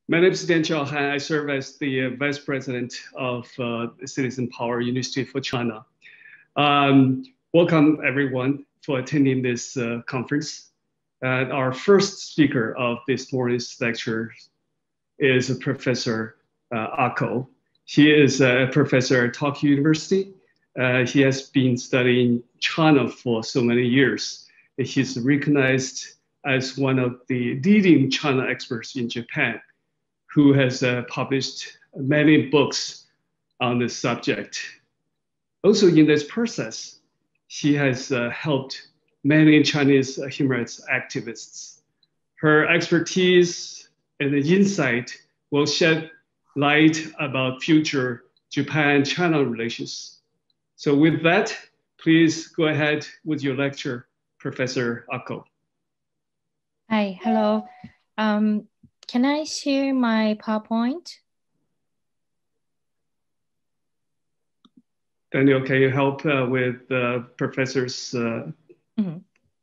My name is Dan Xiaohan. I serve as the Vice President of Citizen Power University for China. Welcome everyone for attending this conference. Our first speaker of this morning's lecture is Professor Ako. He is a professor at Tokyo University. He has been studying China for so many years. He's recognized as one of the leading China experts in Japan, who has published many books on this subject. Also in this process, she has helped many Chinese human rights activists. Her expertise and insight will shed light about future Japan-China relations. So with that, please go ahead with your lecture, Professor Ako. Hi, hello. Can I share my PowerPoint? Daniel, can you help with the professor's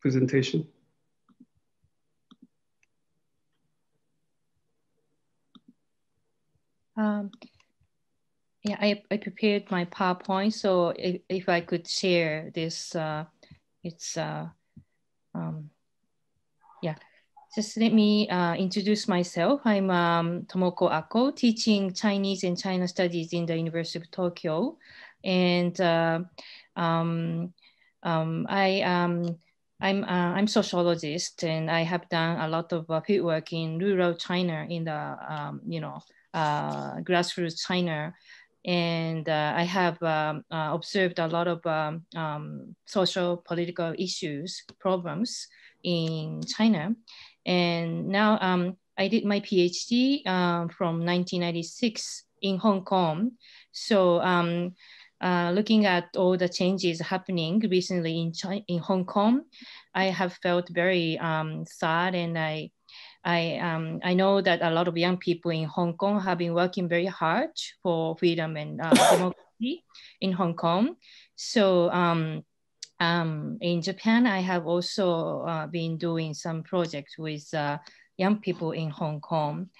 presentation? Yeah, I prepared my PowerPoint, so if I could share this, yeah. Just let me introduce myself. I'm Tomoko Ako, teaching Chinese and China Studies in the University of Tokyo. And I'm sociologist, and I have done a lot of fieldwork in rural China, in the grassroots China. And I have observed a lot of social political issues, problems in China. And now I did my PhD from 1996 in Hong Kong. So looking at all the changes happening recently in Hong Kong, I have felt very sad, and I know that a lot of young people in Hong Kong have been working very hard for freedom and democracy in Hong Kong. So in Japan, I have also been doing some projects with young people in Hong Kong.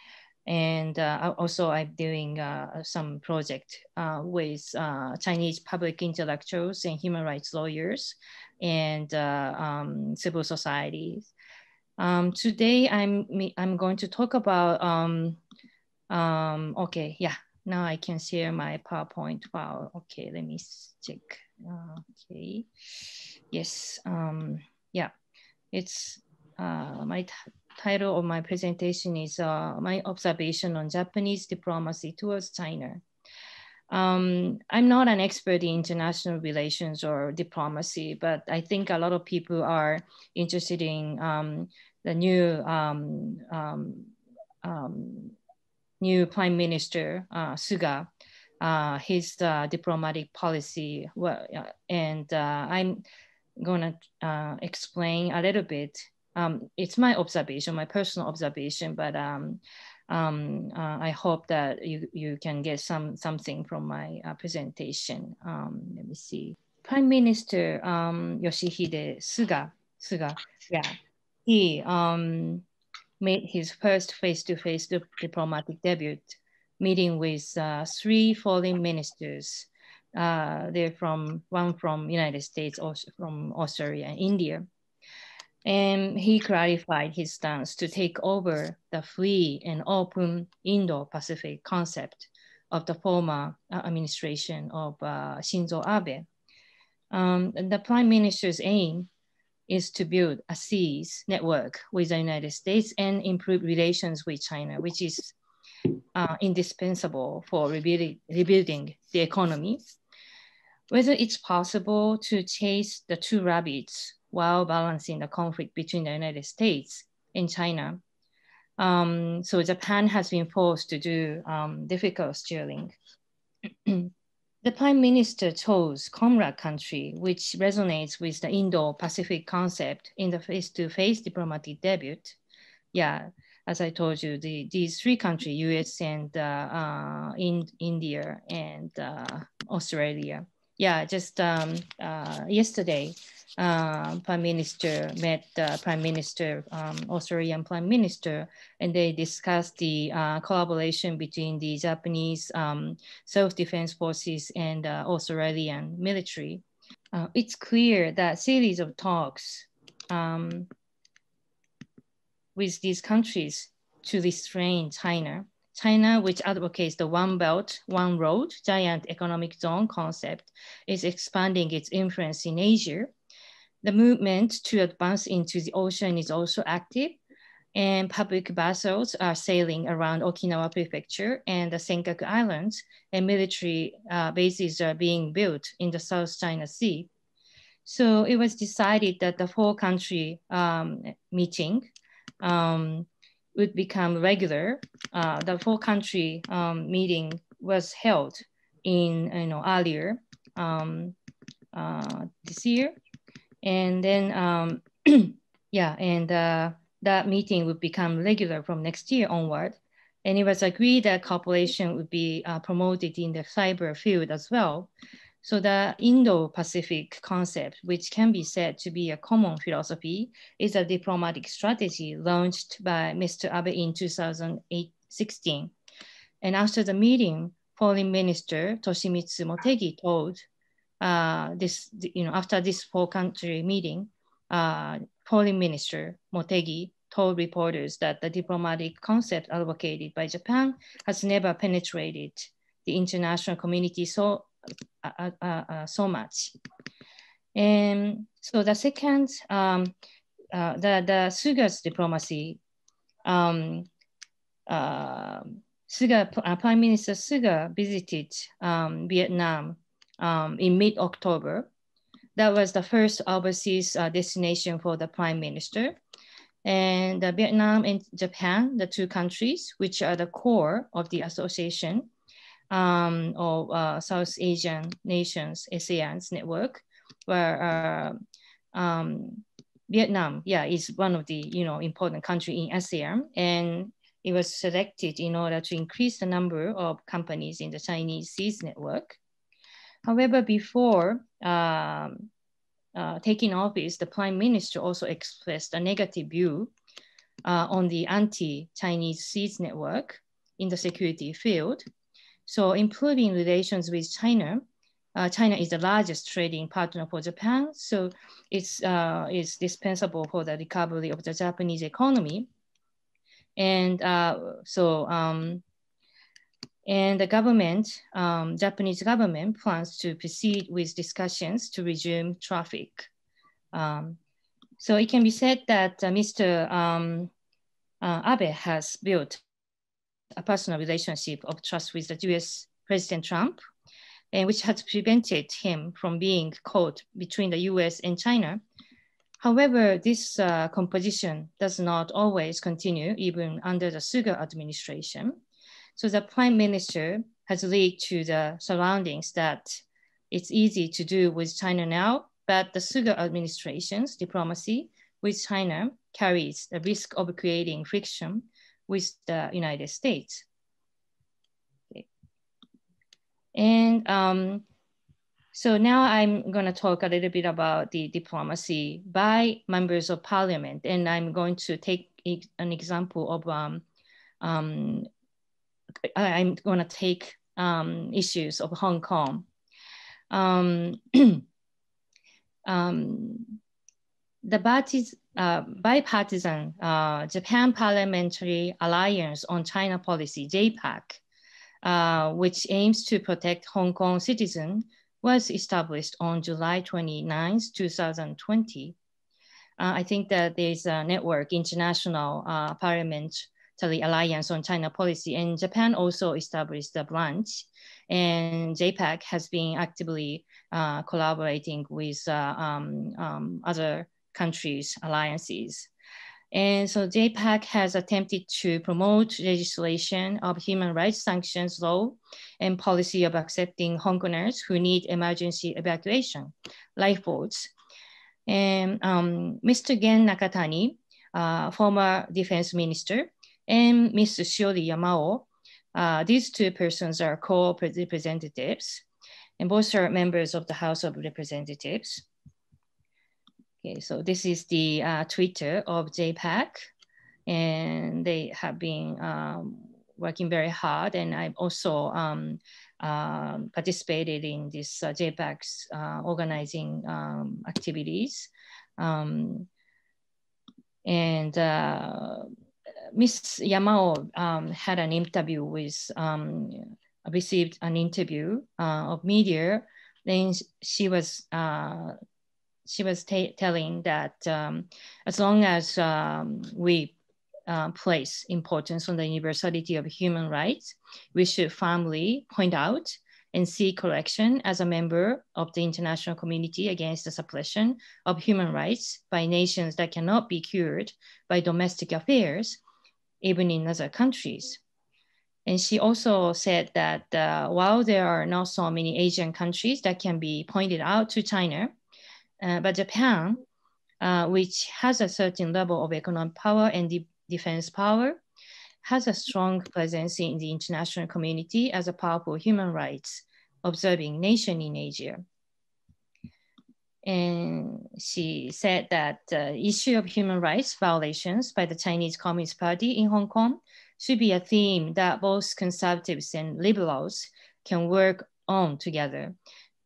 And also I'm doing some project with Chinese public intellectuals and human rights lawyers and civil societies. Today, I'm going to talk about, okay, yeah, now I can share my PowerPoint file. Okay, let me check. Okay, yes, yeah, it's my title of my presentation is my observation on Japanese diplomacy towards China. I'm not an expert in international relations or diplomacy, but I think a lot of people are interested in the new Prime Minister Suga, his diplomatic policy. Well, and I'm gonna explain a little bit. It's my observation, my personal observation, but I hope that you can get something from my presentation. Let me see. Prime Minister Yoshihide Suga, yeah, he made his first face-to-face diplomatic debut, meeting with 3 foreign ministers. They're one from United States, also from Australia and India. And he clarified his stance to take over the free and open Indo-Pacific concept of the former administration of Shinzo Abe. The Prime Minister's aim is to build a seas network with the United States and improve relations with China, which is indispensable for rebuilding the economy. Whether it's possible to chase the 2 rabbits while balancing the conflict between the United States and China. So Japan has been forced to do difficult steering. The Prime Minister chose comrade country, which resonates with the Indo-Pacific concept in the face-to-face diplomatic debut. Yeah, as I told you, these 3 countries, US and India and Australia. yeah, just yesterday, Prime Minister met the Prime Minister, Australian Prime Minister, and they discussed the collaboration between the Japanese self-defense forces and Australian military. It's clear that series of talks with these countries to restrain China. China, which advocates the One Belt, One Road, giant economic zone concept, is expanding its influence in Asia. The movement to advance into the ocean is also active, and public vessels are sailing around Okinawa Prefecture and the Senkaku Islands, and military bases are being built in the South China Sea. So it was decided that the four-country meeting would become regular. The four-country meeting was held in earlier this year, and then yeah, and that meeting would become regular from next year onward. And it was agreed that cooperation would be promoted in the cyber field as well. So the Indo-Pacific concept, which can be said to be a common philosophy, is a diplomatic strategy launched by Mr. Abe in 2016. And after the meeting, Foreign Minister Toshimitsu Motegi told after this four-country meeting, Foreign Minister Motegi told reporters that the diplomatic concept advocated by Japan has never penetrated the international community so much. And so the second, the Suga's diplomacy, Prime Minister Suga visited Vietnam in mid-October. That was the first overseas destination for the Prime Minister. And Vietnam and Japan, the two countries, which are the core of the association, of South Asian nations, ASEAN's network, where Vietnam, yeah, is one of the important country in ASEAN, and it was selected in order to increase the number of companies in the Chinese Seas network. However, before taking office, the Prime Minister also expressed a negative view on the anti-Chinese Seas network in the security field. So improving relations with China, China is the largest trading partner for Japan, so it's dispensable for the recovery of the Japanese economy. And and the government, Japanese government plans to proceed with discussions to resume traffic. So it can be said that Mr. Abe has built a personal relationship of trust with the US President Trump, and which has prevented him from being caught between the US and China. However, this composition does not always continue even under the Suga administration. So the Prime Minister has led to the surroundings that it's easy to do with China now, but the Suga administration's diplomacy with China carries the risk of creating friction with the United States. Okay. And so now I'm going to talk a little bit about the diplomacy by members of parliament, and I'm going to take an example of I'm going to take issues of Hong Kong. The bipartisan Japan Parliamentary Alliance on China Policy, JPAC, which aims to protect Hong Kong citizens, was established on July 29, 2020. I think that there's a network, International Parliamentary Alliance on China Policy, and Japan also established a branch. And JPAC has been actively collaborating with other countries' alliances. And so JPAC has attempted to promote legislation of human rights sanctions law and policy of accepting Hong Kongers who need emergency evacuation, lifeboats. And Mr. Gen Nakatani, former defense minister, and Ms. Shiori Yamao, these two persons are co-representatives. and both are members of the House of Representatives. Okay, so this is the Twitter of JPAC, and they have been working very hard, and I've also participated in this JPAC's organizing activities. And Miss Yamao had an interview with, received an interview of media. Then she was telling that as long as we place importance on the universality of human rights, we should firmly point out and seek correction as a member of the international community against the suppression of human rights by nations that cannot be cured by domestic affairs, even in other countries. And she also said that while there are not so many Asian countries that can be pointed out to China, but Japan, which has a certain level of economic power and defense power, has a strong presence in the international community as a powerful human rights observing nation in Asia. And she said that the issue of human rights violations by the Chinese Communist Party in Hong Kong should be a theme that both conservatives and liberals can work on together.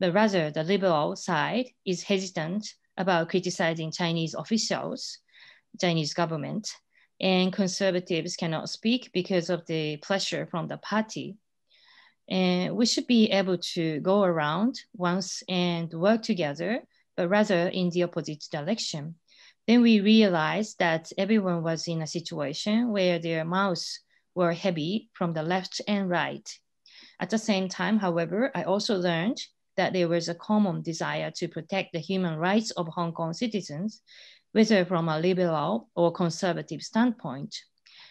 But rather, the liberal side is hesitant about criticizing Chinese officials, Chinese government, and conservatives cannot speak because of the pressure from the party. And we should be able to go around once and work together, but rather in the opposite direction. Then we realized that everyone was in a situation where their mouths were heavy from the left and right. At the same time, however, I also learned that there was a common desire to protect the human rights of Hong Kong citizens, whether from a liberal or conservative standpoint.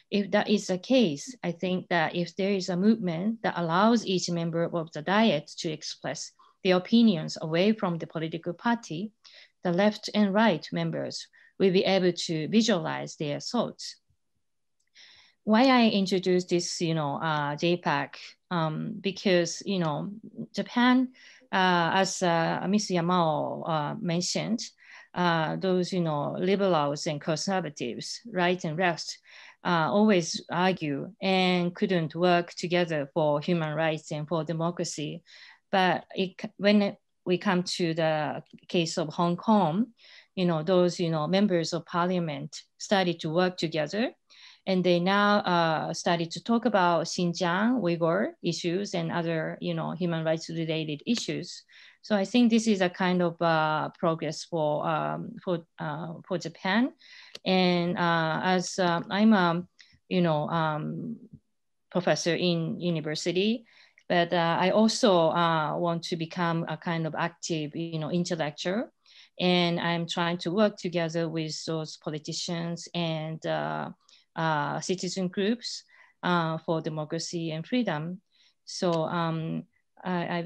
If that is the case, I think that if there is a movement that allows each member of the Diet to express their opinions away from the political party, the left and right members will be able to visualize their thoughts. Why I introduced this, JPAC, because, Japan, as Ms. Yamao mentioned, those, liberals and conservatives, right and left, always argue and couldn't work together for human rights and for democracy. But when we come to the case of Hong Kong, those, members of parliament started to work together, and they now started to talk about Xinjiang, Uyghur issues and other, human rights related issues. So I think this is a kind of progress for Japan. And as I'm a, professor in university, but I also want to become a kind of active, intellectual. And I'm trying to work together with those politicians and citizen groups for democracy and freedom. So I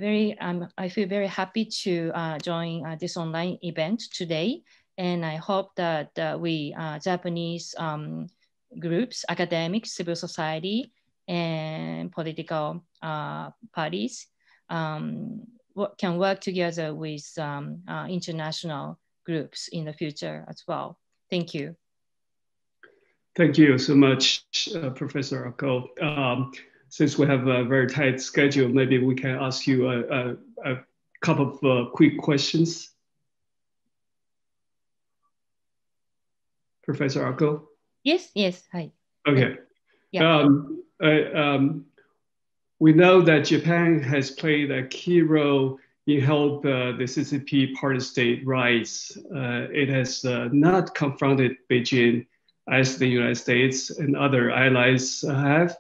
feel very happy to join this online event today. And I hope that we Japanese groups, academics, civil society, and political parties can work together with international groups in the future as well. Thank you. Thank you so much, Professor Ako. Since we have a very tight schedule, maybe we can ask you a couple of quick questions. Professor Ako? Yes, hi. Okay. Yeah. We know that Japan has played a key role in help the CCP party state rise. It has not confronted Beijing as the United States and other allies have,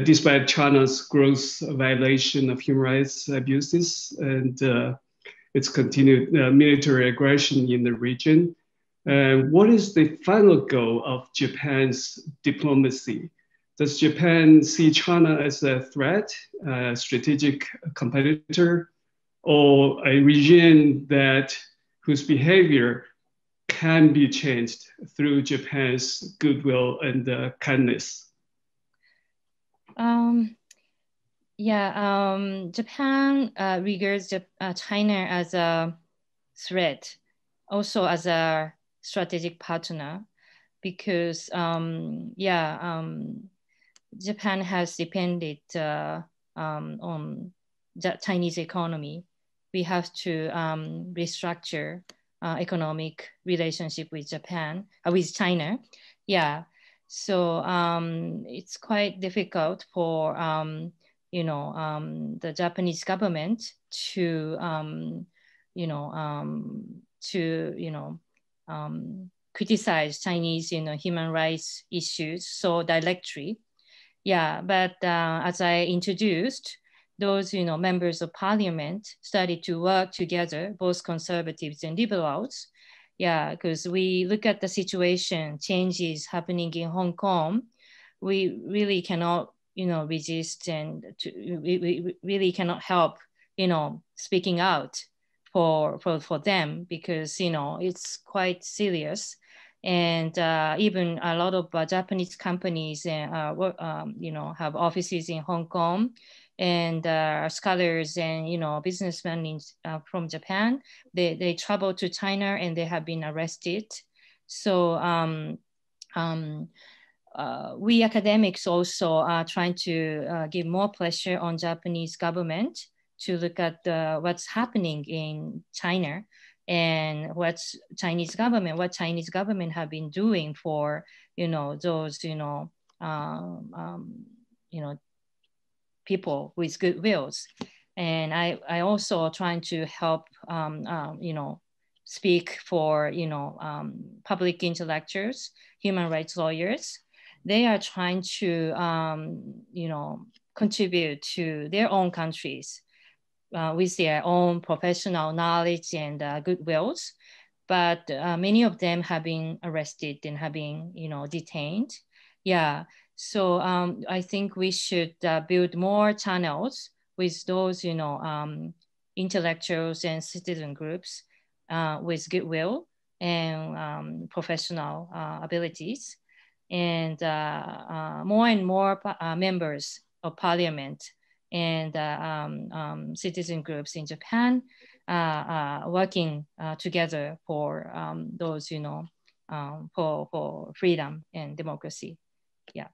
despite China's gross violation of human rights abuses and its continued military aggression in the region. What is the final goal of Japan's diplomacy? Does Japan see China as a threat, a strategic competitor, or a regime whose behavior can be changed through Japan's goodwill and kindness? Yeah, Japan regards China as a threat, also as a strategic partner, because Japan has depended on the Chinese economy. We have to restructure economic relationship with with China. Yeah, so it's quite difficult for the Japanese government to criticize Chinese human rights issues so directly. Yeah, but as I introduced, those members of parliament started to work together, both conservatives and liberals. Yeah, because we look at the situation, changes happening in Hong Kong, we really cannot resist, and we really cannot help speaking out for them, because it's quite serious. And even a lot of Japanese companies have offices in Hong Kong, and scholars and businessmen from Japan, they travel to China and they have been arrested. So we academics also are trying to give more pressure on Japanese government to look at what's happening in China, and what Chinese government have been doing for those people with good wills. And I also trying to help speak for public intellectuals, human rights lawyers. They are trying to contribute to their own countries with their own professional knowledge and goodwills. But many of them have been arrested and have been, detained. Yeah, so I think we should build more channels with those, intellectuals and citizen groups with goodwill and professional abilities. And more members of parliament and citizen groups in Japan working together for those, for freedom and democracy. Yeah.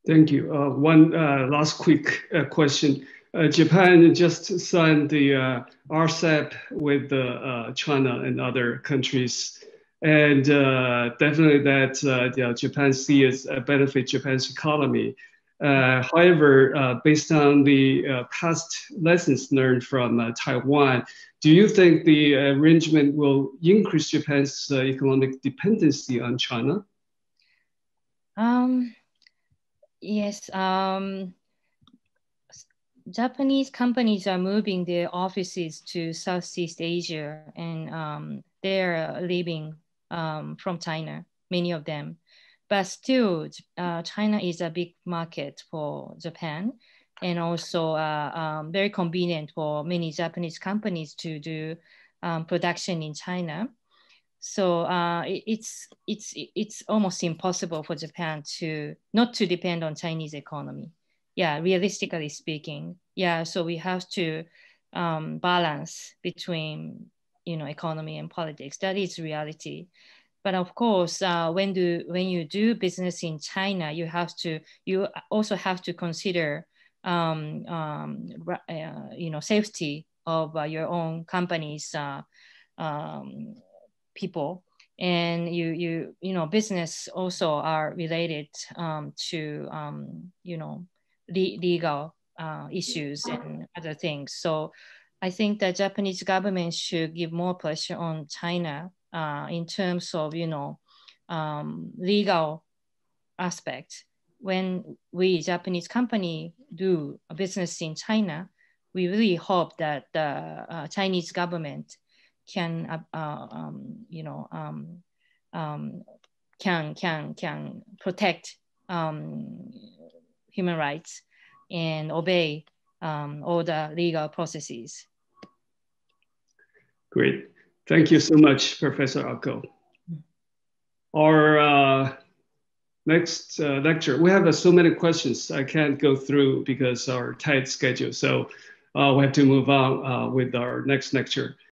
Thank you. One last quick question. Japan just signed the RCEP with China and other countries. And definitely that Japan sees benefit Japan's economy. However, based on the past lessons learned from Taiwan, do you think the arrangement will increase Japan's economic dependency on China? Yes. Japanese companies are moving their offices to Southeast Asia, and they're leaving from China, many of them. But still, China is a big market for Japan, and also very convenient for many Japanese companies to do production in China. So it's almost impossible for Japan to not to depend on Chinese economy. Yeah, realistically speaking. Yeah, so we have to balance between economy and politics. That is reality. But of course, when you do business in China, you also have to consider safety of your own company's people. And business also are related to legal issues and other things. So I think the Japanese government should give more pressure on China in terms of legal aspect. When we Japanese company do a business in China, we really hope that the Chinese government can can protect human rights and obey all the legal processes. Great. Thank you so much, Professor Ako. Our next lecture. We have so many questions I can't go through because our tight schedule. So we have to move on with our next lecture.